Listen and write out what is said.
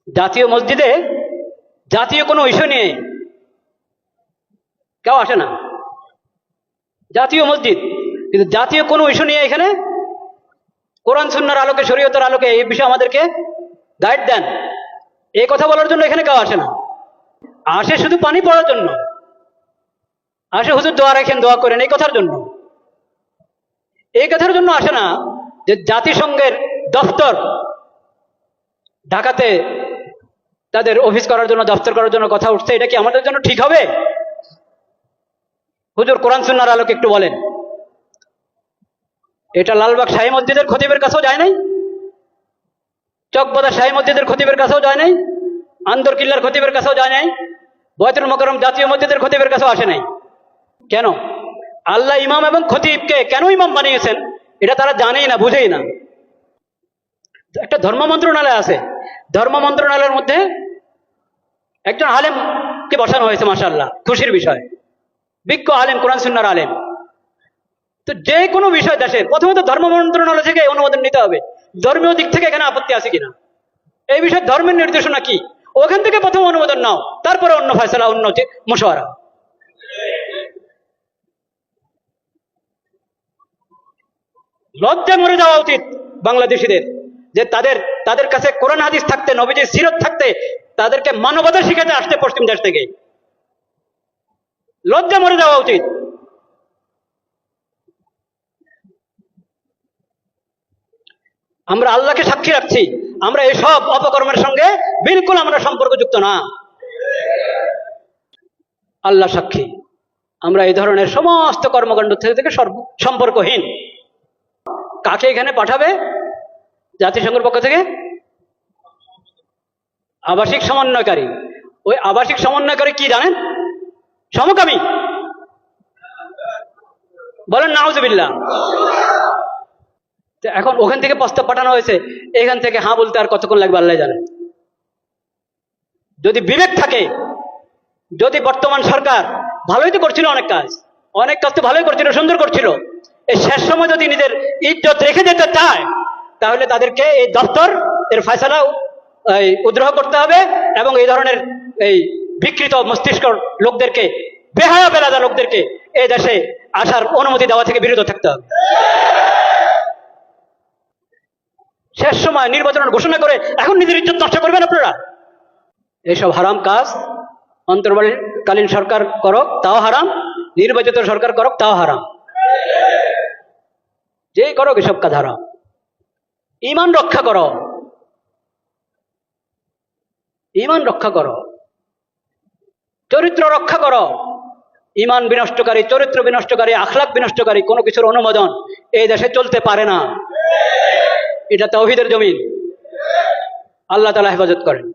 জাতীয় মসজিদে জাতীয় কোনো ইস্যু নিয়ে কেউ আসে না। জাতীয় মসজিদ, কিন্তু জাতীয় কোনো ইস্যু নিয়ে এখানে কোরআন সুন্নাহর আলোকে, শরীয়তের আলোকে এই বিষয়ে আমাদেরকে গাইড দেন, এই কথা বলার জন্য এখানে কেউ আসে না। আসে শুধু পানি পড়ার জন্য, আসে হুজুর দোয়া রাখেন, দোয়া করেন, এই কথার জন্য। এই কথার জন্য আসে না যে জাতিসংঘের দফতর ঢাকাতে তাদের অফিস করার জন্য, দফতর করার জন্য কথা উঠছে, এটা কি আমাদের জন্য ঠিক হবে? হুজুর কোরআন সুন্নাহর আলোকে একটু বলেন। এটা লালবাগ শাহী মসজিদের খতিবের কাছেও যায় নাই, চকবাজার শাহী মসজিদের খতিবের কাছেও যায় নাই, আন্দরকিল্লার খতিবের কাছেও যায় নাই, বয়তুল মোকাররম জাতীয় মসজিদের খতিবের কাছেও আসে নাই। কেন? আল্লাহ ইমাম এবং খতিবকে কেন ইমাম বানিয়েছেন এটা তারা জানেই না, বুঝেই না। একটা ধর্ম মন্ত্রণালয় আছে, ধর্ম মন্ত্রণালয়ের মধ্যে একজন আলেমকে বসানো হয়েছে, মাশাআল্লাহ, খুশির বিষয়, বিজ্ঞ আলেম, কোরআন সুন্নাহর আলেম। তো যে কোনো বিষয় দেশের প্রথমত ধর্ম মন্ত্রণালয় থেকে অনুমোদন নিতে হবে, ধর্মীয় দিক থেকে এখানে আপত্তি আছে কিনা, এই বিষয়ে ধর্মের নির্দেশনা কি, ওখান থেকে প্রথম অনুমোদন নাও, তারপরে অন্য ফয়সালা, অন্য মুশওয়ারা। লজ্জা মরে যাওয়া উচিত বাংলাদেশিদের, যে তাদের কাছে কোরআন হাদিস থাকতে, নবীজির সিরত থাকতে, তাদেরকে মানবতা শিখাতে আসতে পশ্চিম দেশ থেকে। লজ্জা মরে যাওয়া উচিত। আমরা আল্লাহকে সাক্ষী রাখছি, আমরা এসব অপকর্মের সঙ্গে বিলকুল আমরা সম্পর্কযুক্ত না। আল্লাহ সাক্ষী, আমরা এই ধরনের সমস্ত কর্মকাণ্ড থেকে সম্পর্কহীন। কাকে এখানে পাঠাবে জাতিসংঘের পক্ষ থেকে? আবাসিক সমন্বয়কারী। ওই আবাসিক সমন্বয়কারী কি জানেন? সমকামী। বলেন নাউজুবিল্লাহ। এখন ওখান থেকে প্রস্তাব পাঠানো হয়েছে, এখান থেকে হ্যাঁ বলতে আর কতক্ষণ লাগবে আল্লাহ জানেন। যদি বিবেক থাকে, যদি বর্তমান সরকার ভালোই তো করছিল, অনেক কাজ তো ভালোই করছিল, সুন্দর করছিল, এই শেষ সময় যদি নিজের ইজ্জত রেখে যেতে চায়, তাহলে তাদেরকে এই দপ্তর এর ফয়সালা উদ্রোহ করতে হবে এবং এই ধরনের এই বিকৃত মস্তিষ্ক লোকদেরকে, বেহায়া বেলাদা লোকদেরকে এই দেশে আসার অনুমতি দেওয়া থেকে বিরত থাকতে হবে। শেষ সময় নির্বাচনের ঘোষণা করে এখন নিজের ইজ্জত নষ্ট করবেন আপনারা? এইসব হারাম কাজ অন্তর্বর্তীকালীন সরকার করক তাও হারাম, নির্বাচিত সরকার করক তাও হারাম, যেই করক এসব কাজ হারাম। ঈমান রক্ষা করো, ঈমান রক্ষা করো, চরিত্র রক্ষা করো। ঈমান বিনষ্টকারী, চরিত্র বিনষ্টকারী, আখলাক বিনষ্টকারী কোনো কিছুর অনুমোদন এই দেশে চলতে পারে না। এটা তাওহীদের জমিন। আল্লাহ তাআলা হেফাজত করেন।